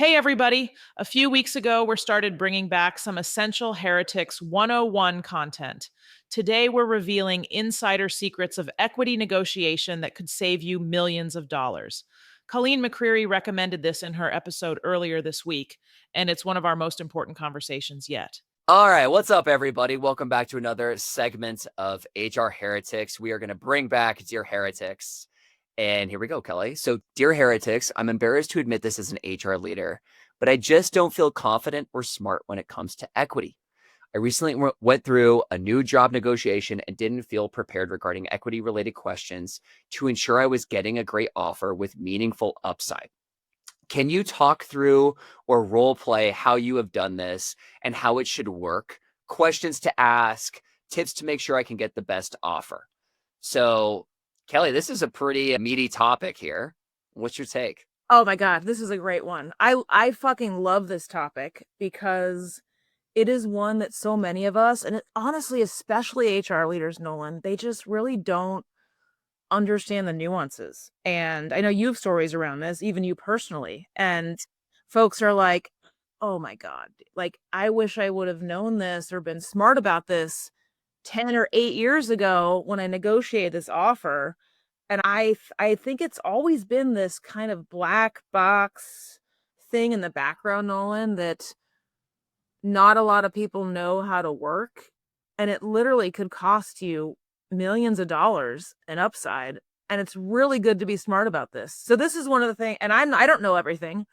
Hey, everybody. A few weeks ago, we started bringing back some essential Heretics 101 content. Today, we're revealing insider secrets of equity negotiation that could save you millions of dollars. Colleen McCreary recommended this in her episode earlier this week, and it's one of our most important conversations yet. All right, what's up, everybody? Welcome back to another segment of HR Heretics. We are going to bring back Dear Heretics. And here we go, Kelly. So, Dear Heretics, I'm embarrassed to admit this as an HR leader, but I just don't feel confident or smart when it comes to equity. I recently went through a new job negotiation and didn't feel prepared regarding equity related questions to ensure I was getting a great offer with meaningful upside. Can you talk through or role play how you have done this and how it should work? Questions to ask, tips to make sure I can get the best offer. So, Kelly, this is a pretty meaty topic here. What's your take? Oh my God, this is a great one. I fucking love this topic because it is one that so many of us, and honestly, especially HR leaders, Nolan, they just really don't understand the nuances. And I know you have stories around this, even you personally. And folks are like, oh my God, like, I wish I would have known this or been smart about this 10 or 8 years ago when I negotiated this offer. And I think it's always been this kind of black box thing in the background, Nolan, that not a lot of people know how to work. And it literally could cost you millions of dollars in upside. And it's really good to be smart about this. So this is one of the things, and I don't know everything,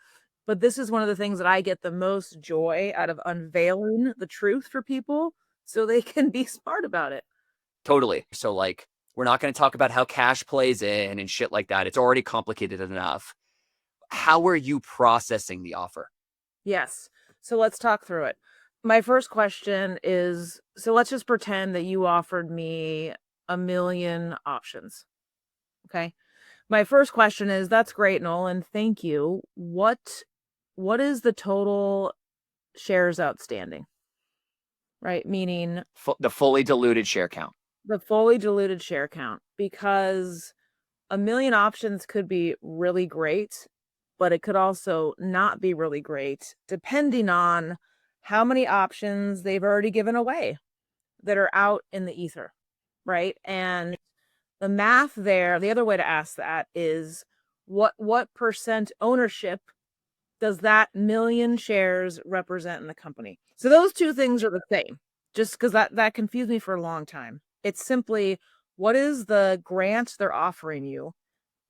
but this is one of the things that I get the most joy out of unveiling the truth for people so they can be smart about it. Totally. So, like, we're not going to talk about how cash plays in and shit like that. It's already complicated enough. How are you processing the offer? Yes. So let's talk through it. My first question is, so let's just pretend that you offered me a million options. Okay. My first question is, that's great, Nolan. Thank you. What is the total shares outstanding? Right? Meaning The fully diluted share count. the fully diluted share count, because a million options could be really great, but it could also not be really great depending on how many options they've already given away that are out in the ether, right? And the math there, the other way to ask that is what percent ownership does that million shares represent in the company? So those two things are the same. Just because that confused me for a long time. It's simply, what is the grant they're offering you?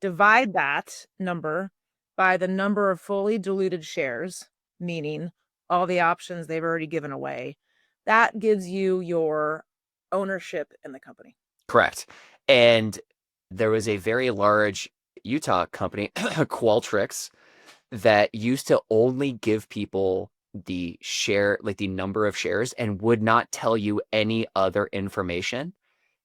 Divide that number by the number of fully diluted shares, meaning all the options they've already given away. That gives you your ownership in the company. Correct. And there was a very large Utah company, Qualtrics, that used to only give people the share, like the number of shares, and would not tell you any other information.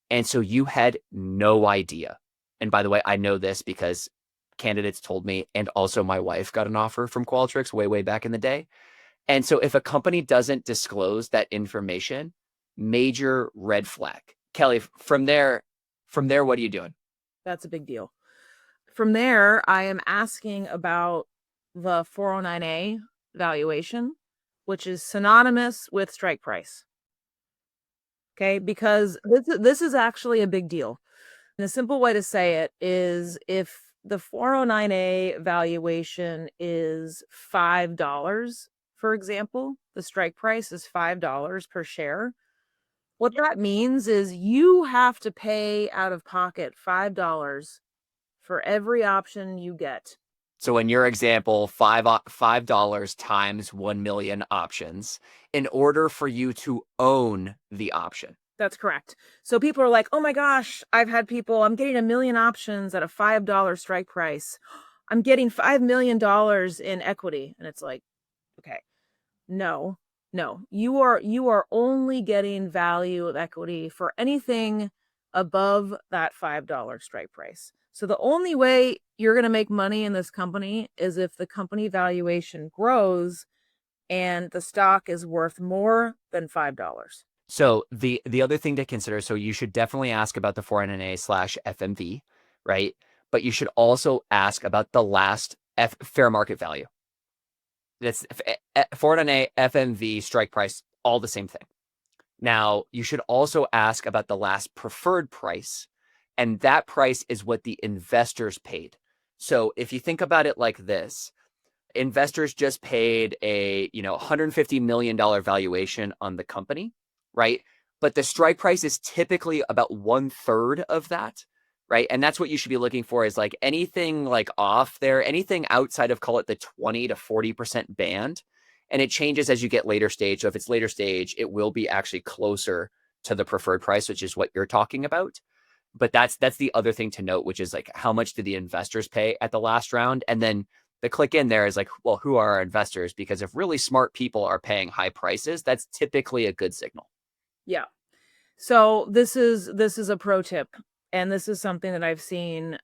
And so you had no idea. And by the way, I know this because candidates told me, and also my wife got an offer from Qualtrics way, way back in the day. And so if a company doesn't disclose that information, major red flag. Kelly, from there, what are you doing? That's a big deal. From there, I am asking about the 409A valuation, which is synonymous with strike price. Okay, because this is actually a big deal. And a simple way to say it is, if the 409A valuation is $5, for example, the strike price is $5 per share. What that means is you have to pay out of pocket $5 for every option you get. So in your example, $5 times 1 million options in order for you to own the option. That's correct. So people are like, oh my gosh, I'm getting a million options at a $5 strike price. I'm getting $5 million in equity. And it's like, okay, no. You are only getting value of equity for anything above that $5 strike price. So the only way you're going to make money in this company is if the company valuation grows and the stock is worth more than $5. So the other thing to consider, so you should definitely ask about the 4NNA/FMV, right? But you should also ask about the last fair market value. That's Forward NA, FMV, strike price, all the same thing. Now, you should also ask about the last preferred price, and that price is what the investors paid. So if you think about it like this, investors just paid a $150 million valuation on the company, right? But the strike price is typically about 1/3 of that, right? And that's what you should be looking for, is like anything like off there, anything outside of, call it the 20 to 40% band. And it changes as you get later stage. So if it's later stage, it will be actually closer to the preferred price, which is what you're talking about. But that's the other thing to note, which is like, how much did the investors pay at the last round? And then the click in there is like, well, who are our investors? Because if really smart people are paying high prices, that's typically a good signal. Yeah. So this is a pro tip, and this is something that I've seen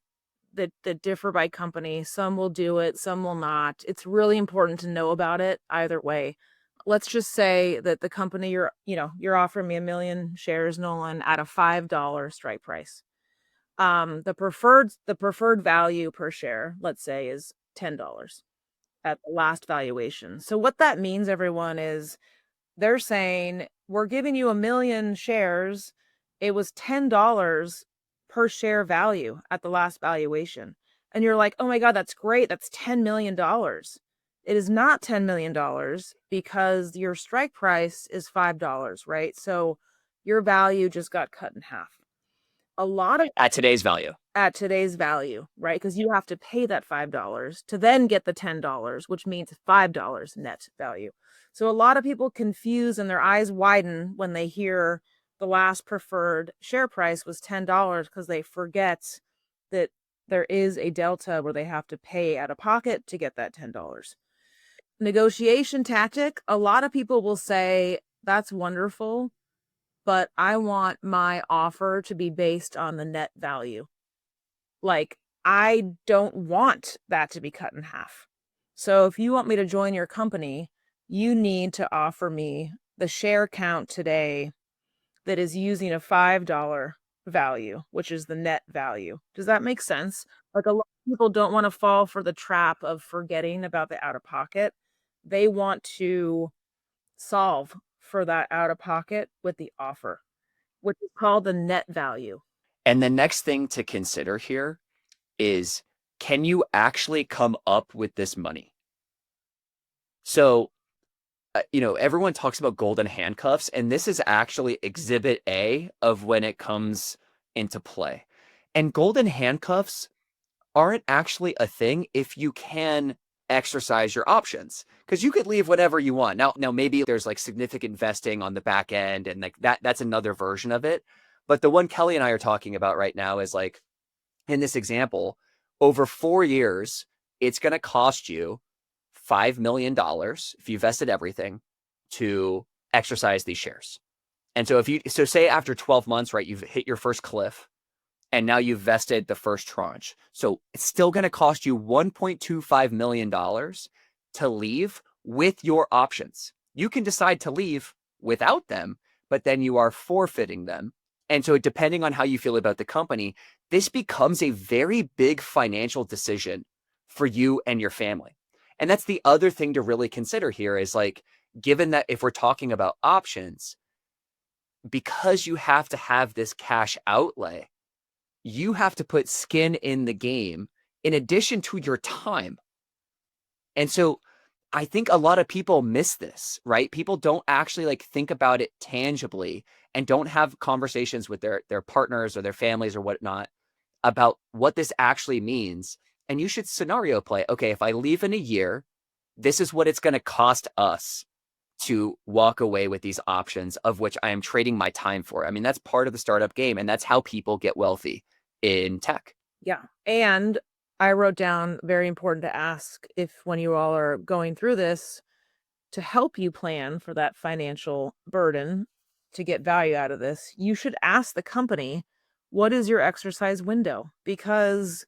that differ by company. Some will do it, some will not. It's really important to know about it either way. Let's just say that the company you're offering me 1 million shares, Nolan, at a $5 strike price. The preferred value per share, let's say, is $10 at the last valuation. So what that means, everyone, is they're saying, we're giving you 1 million shares. It was $10 per share value at the last valuation. And you're like, oh my God, that's great. That's $10 million. It is not $10 million because your strike price is $5, right? So your value just got cut in half. A lot of At today's value. At today's value, right? Because you have to pay that $5 to then get the $10, which means $5 net value. So a lot of people confuse and their eyes widen when they hear the last preferred share price was $10, because they forget that there is a delta where they have to pay out of pocket to get that $10. Negotiation tactic. A lot of people will say, that's wonderful, but I want my offer to be based on the net value. Like, I don't want that to be cut in half. So if you want me to join your company, you need to offer me the share count today that is using a $5 value, which is the net value. Does that make sense? Like, a lot of people don't want to fall for the trap of forgetting about the out of pocket. They want to solve for that out of pocket with the offer, which is called the net value. And the next thing to consider here is, can you actually come up with this money? So, everyone talks about golden handcuffs, and this is actually exhibit A of when it comes into play. And golden handcuffs aren't actually a thing if you can exercise your options, because you could leave whenever you want. Now maybe there's like significant vesting on the back end, and like that's another version of it. But the one Kelly and I are talking about right now is like, in this example, over 4 years, it's going to cost you $5 million if you vested everything to exercise these shares. And so so say after 12 months, right, you've hit your first cliff, and now you've vested the first tranche. So it's still going to cost you $1.25 million to leave with your options. You can decide to leave without them, but then you are forfeiting them. And so depending on how you feel about the company, this becomes a very big financial decision for you and your family. And that's the other thing to really consider here, is like, given that if we're talking about options, because you have to have this cash outlay, you have to put skin in the game in addition to your time. And so I think a lot of people miss this, right? People don't actually like think about it tangibly, and don't have conversations with their partners or their families or whatnot about what this actually means. And you should scenario play. Okay, if I leave in a year, this is what it's going to cost us to walk away with these options, of which I am trading my time for. I mean, that's part of the startup game, and that's how people get wealthy in tech. Yeah. And I wrote down, very important to ask, if when you all are going through this, to help you plan for that financial burden to get value out of this, you should ask the company, what is your exercise window? Because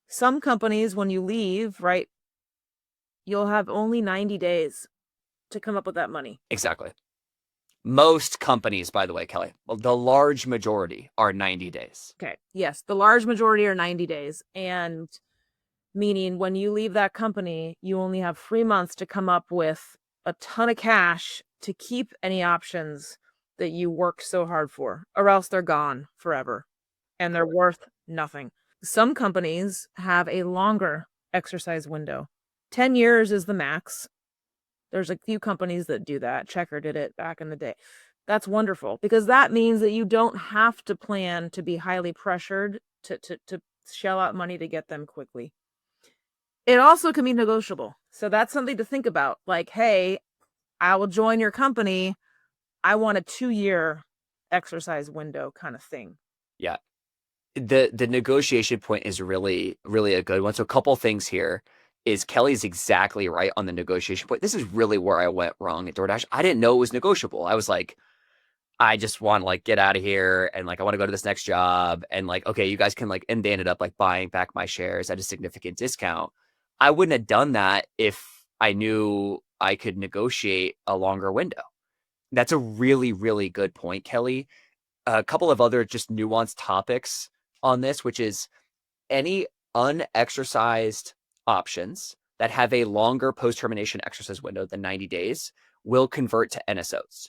some companies, when you leave, right, you'll have only 90 days to come up with that money. Exactly. Most companies, by the way, Kelly, well, the large majority are 90 days. Okay. Yes. The large majority are 90 days. And meaning when you leave that company, you only have 3 months to come up with a ton of cash to keep any options that you worked so hard for, or else they're gone forever and they're worth nothing. Some companies have a longer exercise window. 10 years is the max. There's a few companies that do that. Checker did it back in the day. That's wonderful because that means that you don't have to plan to be highly pressured to shell out money to get them quickly. It also can be negotiable. So that's something to think about. Like, hey, I will join your company. I want a 2-year exercise window kind of thing. Yeah. The negotiation point is really, really a good one. So a couple things here is Kelly's exactly right on the negotiation point. This is really where I went wrong at DoorDash. I didn't know it was negotiable. I was like, I just want to like get out of here and like I want to go to this next job and like, okay, you guys can like, and they ended up like buying back my shares at a significant discount. I wouldn't have done that if I knew I could negotiate a longer window. That's a really, really good point, Kelly. A couple of other just nuanced topics on this, which is any unexercised options that have a longer post-termination exercise window than 90 days will convert to NSOs.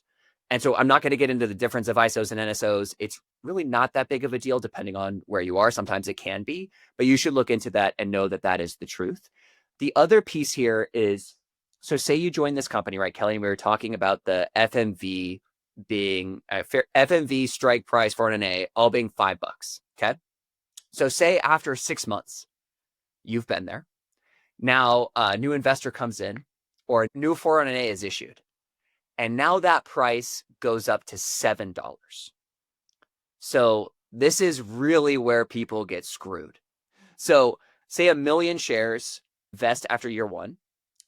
And so I'm not going to get into the difference of ISOs and NSOs. It's really not that big of a deal depending on where you are. Sometimes it can be, but you should look into that and know that that is the truth. The other piece here is, so say you join this company, right, Kelly? And we were talking about the FMV being FMV strike price for an NA all being $5. Okay. So say after 6 months, you've been there. Now a new investor comes in or a new 401A is issued. And now that price goes up to $7. So this is really where people get screwed. So say 1 million shares vest after year 1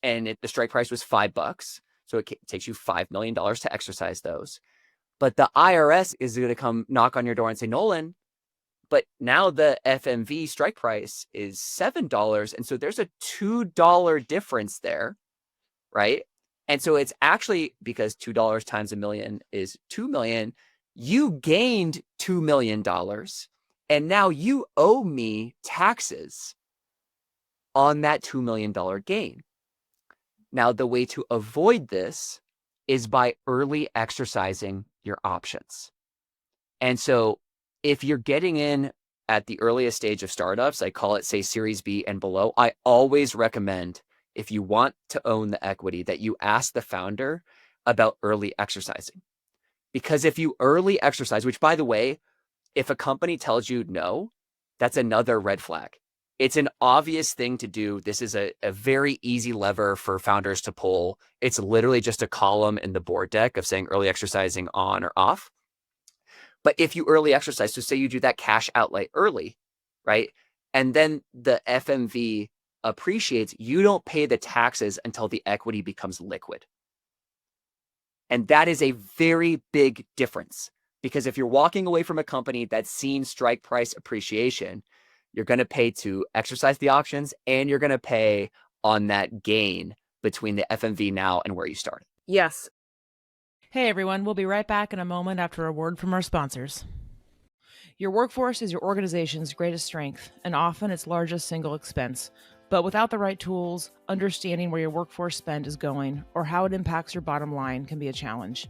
and the strike price was $5. So it takes you $5 million to exercise those. But the IRS is going to come knock on your door and say, Nolan, but now the FMV strike price is $7. And so there's a $2 difference there, right? And so it's actually because $2 times 1 million is 2 million. You gained $2 million. And now you owe me taxes on that $2 million gain. Now, the way to avoid this is by early exercising your options. And so if you're getting in at the earliest stage of startups, I call it, say, Series B and below, I always recommend, if you want to own the equity, that you ask the founder about early exercising. Because if you early exercise, which, by the way, if a company tells you no, that's another red flag. It's an obvious thing to do. This is a very easy lever for founders to pull. It's literally just a column in the board deck of saying early exercising on or off. But if you early exercise, so say you do that cash outlay early, right? And then the FMV appreciates, you don't pay the taxes until the equity becomes liquid. And that is a very big difference, because if you're walking away from a company that's seen strike price appreciation, you're going to pay to exercise the options and you're going to pay on that gain between the FMV now and where you started. Yes. Hey everyone, we'll be right back in a moment after a word from our sponsors. Your workforce is your organization's greatest strength and often its largest single expense. But without the right tools, understanding where your workforce spend is going or how it impacts your bottom line can be a challenge.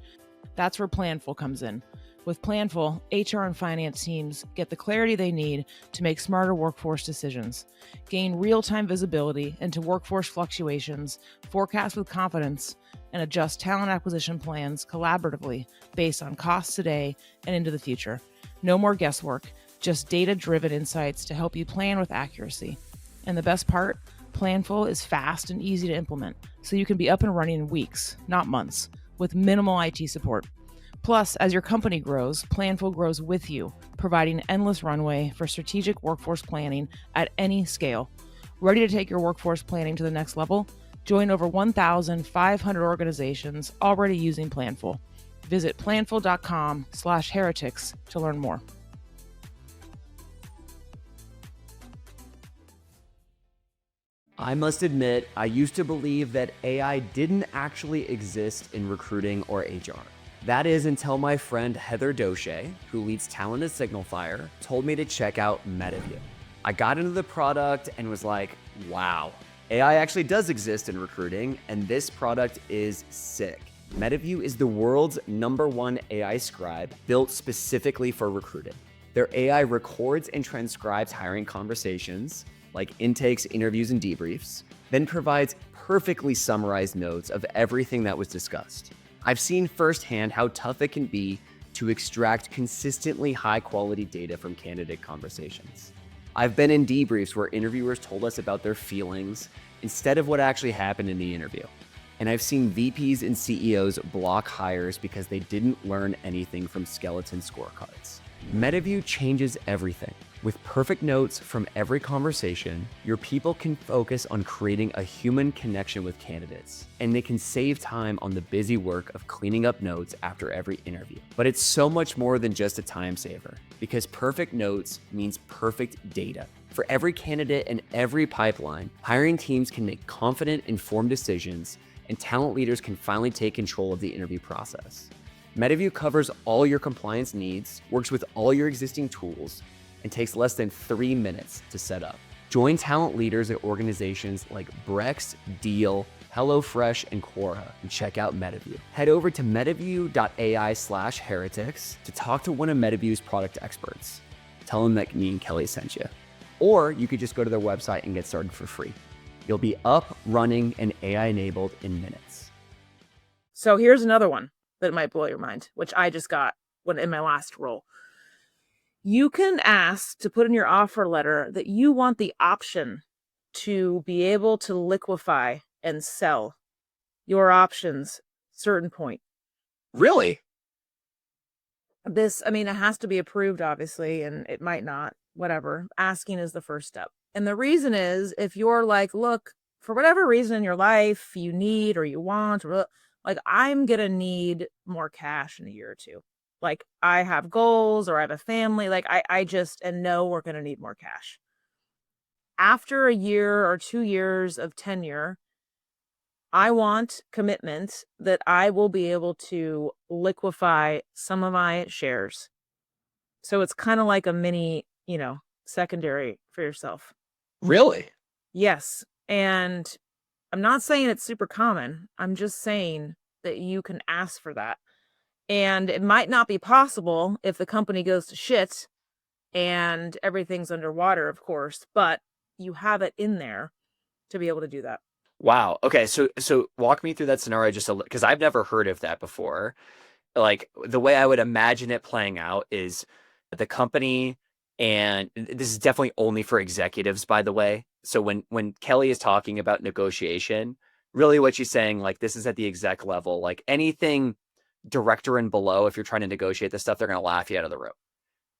That's where Planful comes in. With Planful, HR and finance teams get the clarity they need to make smarter workforce decisions, gain real-time visibility into workforce fluctuations, forecast with confidence, and adjust talent acquisition plans collaboratively based on costs today and into the future. No more guesswork, just data-driven insights to help you plan with accuracy. And the best part, Planful is fast and easy to implement, so you can be up and running in weeks, not months, with minimal IT support. Plus, as your company grows, Planful grows with you, providing endless runway for strategic workforce planning at any scale. Ready to take your workforce planning to the next level? Join over 1,500 organizations already using Planful. Visit planful.com/heretics to learn more. I must admit, I used to believe that AI didn't actually exist in recruiting or HR. That is until my friend Heather Doche, who leads talent at Signalfire, told me to check out Metaview. I got into the product and was like, Wow. AI actually does exist in recruiting, and this product is sick. Metaview is the world's #1 AI scribe built specifically for recruiting. Their AI records and transcribes hiring conversations, like intakes, interviews, and debriefs, then provides perfectly summarized notes of everything that was discussed. I've seen firsthand how tough it can be to extract consistently high-quality data from candidate conversations. I've been in debriefs where interviewers told us about their feelings instead of what actually happened in the interview. And I've seen VPs and CEOs block hires because they didn't learn anything from skeleton scorecards. Metaview changes everything. With perfect notes from every conversation, your people can focus on creating a human connection with candidates, and they can save time on the busy work of cleaning up notes after every interview. But it's so much more than just a time saver, because perfect notes means perfect data. For every candidate and every pipeline, hiring teams can make confident, informed decisions, and talent leaders can finally take control of the interview process. Metaview covers all your compliance needs, works with all your existing tools, and takes less than 3 minutes to set up. Join talent leaders at organizations like Brex, Deal, HelloFresh, and Quora, and check out Metaview. Head over to metaview.ai/heretics to talk to one of Metaview's product experts. Tell them that me and Kelly sent you. Or you could just go to their website and get started for free. You'll be up, running, and AI-enabled in minutes. So here's another one that might blow your mind, which I just got when in my last role. You can ask to put in your offer letter that you want the option to be able to liquefy and sell your options certain point. Really? This, I mean, it has to be approved, obviously, and it might not, whatever. Asking is the first step. And the reason is if you're like, look, for whatever reason in your life you need or you want, or like, I'm going to need more cash in a year or two. Like, I have goals or I have a family. Like, I just, and know we're going to need more cash. After a year or 2 years of tenure, I want commitment that I will be able to liquefy some of my shares. So it's kind of like a mini, secondary for yourself. Really? Yes. And I'm not saying it's super common. I'm just saying that you can ask for that. And it might not be possible if the company goes to shit and everything's underwater, of course, but you have it in there to be able to do that. Wow. Okay. So walk me through that scenario just a little, because I've never heard of that before. Like, the way I would imagine it playing out is the company, and this is definitely only for executives, by the way. So when Kelly is talking about negotiation, really what she's saying, like, this is at the exec level, like anything director and below, if you're trying to negotiate this stuff, they're going to laugh you out of the room.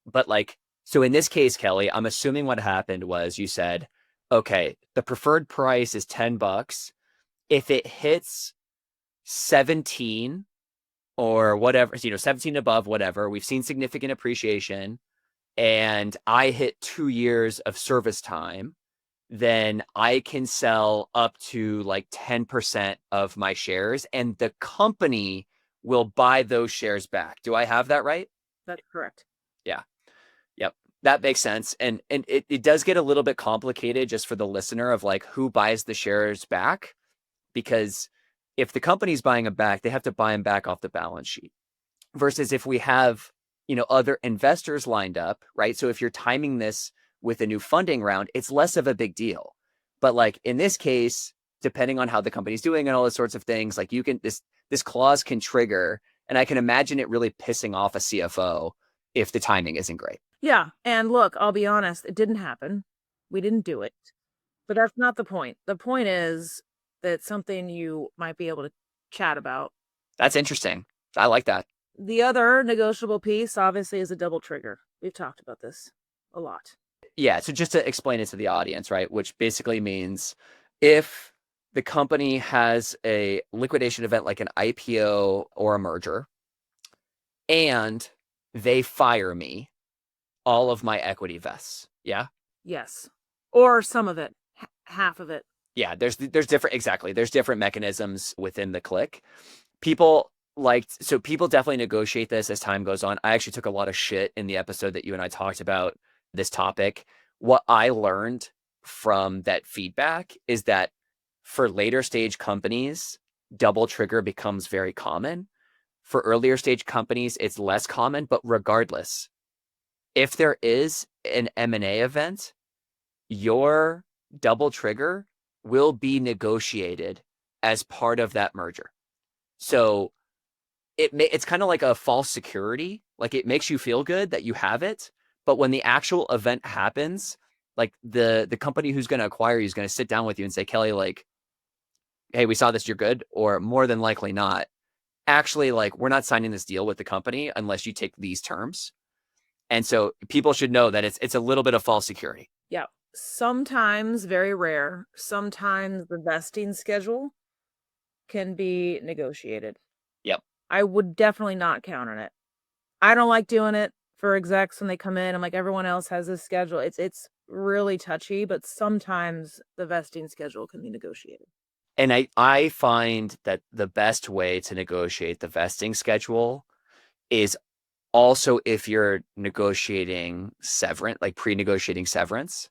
But like, so in this case, Kelly, I'm assuming what happened was you said, okay, the preferred price is $10. If it hits 17 or whatever, 17 above, whatever, we've seen significant appreciation, and I hit 2 years of service time, then I can sell up to like 10% of my shares, and the company will buy those shares back. Do I have that right? That's correct. Yeah. Yep. That makes sense. And it does get a little bit complicated just for the listener of like who buys the shares back, because if the company's buying them back, they have to buy them back off the balance sheet. Versus if we have, other investors lined up, right? So if you're timing this with a new funding round, it's less of a big deal. But like in this case, depending on how the company's doing and all those sorts of things, like this clause can trigger, and I can imagine it really pissing off a CFO if the timing isn't great. Yeah. And look, I'll be honest, it didn't happen. We didn't do it. But that's not the point. The point is that it's something you might be able to chat about. That's interesting. I like that. The other negotiable piece, obviously, is a double trigger. We've talked about this a lot. Yeah. So just to explain it to the audience, right? Which basically means if the company has a liquidation event like an IPO or a merger, and they fire me, all of my equity vests. Yeah. Yes. Or some of it, half of it. Yeah. There's different, exactly. There's different mechanisms within the clique. People definitely negotiate this as time goes on. I actually took a lot of shit in the episode that you and I talked about this topic. What I learned from that feedback is that for later stage companies, double trigger becomes very common. For earlier stage companies, it's less common, but regardless, if there is an M&A event, your double trigger will be negotiated as part of that merger. So it's kind of like a false security. Like it makes you feel good that you have it, but when the actual event happens, like the company who's going to acquire you is going to sit down with you and say, Kelly, like, hey, we saw this, you're good, or more than likely not. Actually, like, we're not signing this deal with the company unless you take these terms. And so people should know that it's a little bit of false security. Yeah. Sometimes, very rare, sometimes the vesting schedule can be negotiated. Yep. I would definitely not count on it. I don't like doing it for execs when they come in. I'm like, everyone else has this schedule. It's really touchy, but sometimes the vesting schedule can be negotiated. And I find that the best way to negotiate the vesting schedule is also if you're negotiating severance, like pre-negotiating severance.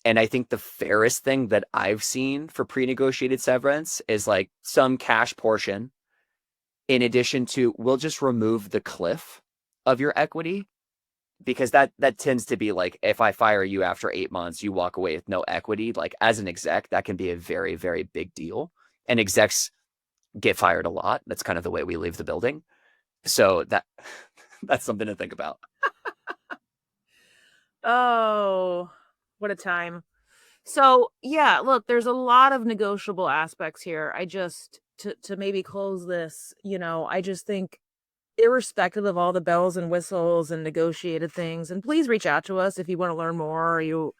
And I think the fairest thing that I've seen for pre-negotiated severance is like some cash portion in addition to, we'll just remove the cliff of your equity, because that tends to be like, if I fire you after 8 months, you walk away with no equity. Like as an exec, that can be a very, very big deal. And execs get fired a lot. That's kind of the way we leave the building. So that's something to think about. Oh, what a time. So yeah, look, there's a lot of negotiable aspects here. I just to maybe close this, I just think irrespective of all the bells and whistles and negotiated things, and please reach out to us if you want to learn more or you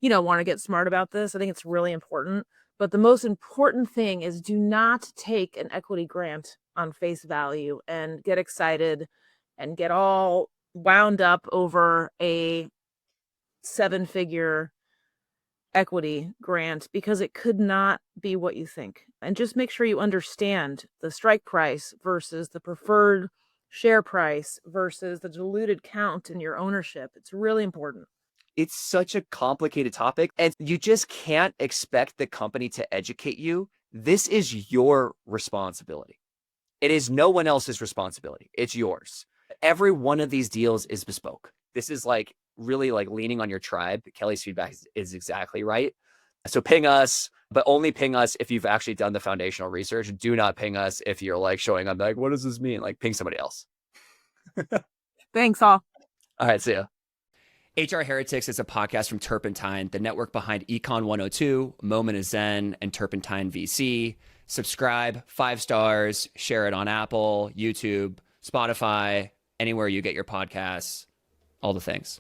want to get smart about this. I think it's really important. But the most important thing is do not take an equity grant on face value and get excited and get all wound up over a 7-figure equity grant, because it could not be what you think. And just make sure you understand the strike price versus the preferred share price versus the diluted count in your ownership. It's really important. It's such a complicated topic, and you just can't expect the company to educate you. This is your responsibility. It is no one else's responsibility. It's yours. Every one of these deals is bespoke. This is like really like leaning on your tribe. Kelly's feedback is exactly right. So ping us, but only ping us if you've actually done the foundational research. Do not ping us if you're like showing up like, what does this mean? Like ping somebody else. Thanks all. All right, see ya. HR Heretics is a podcast from Turpentine, the network behind Econ 102, Moment of Zen, and Turpentine VC. Subscribe, 5 stars, share it on Apple, YouTube, Spotify, anywhere you get your podcasts, all the things.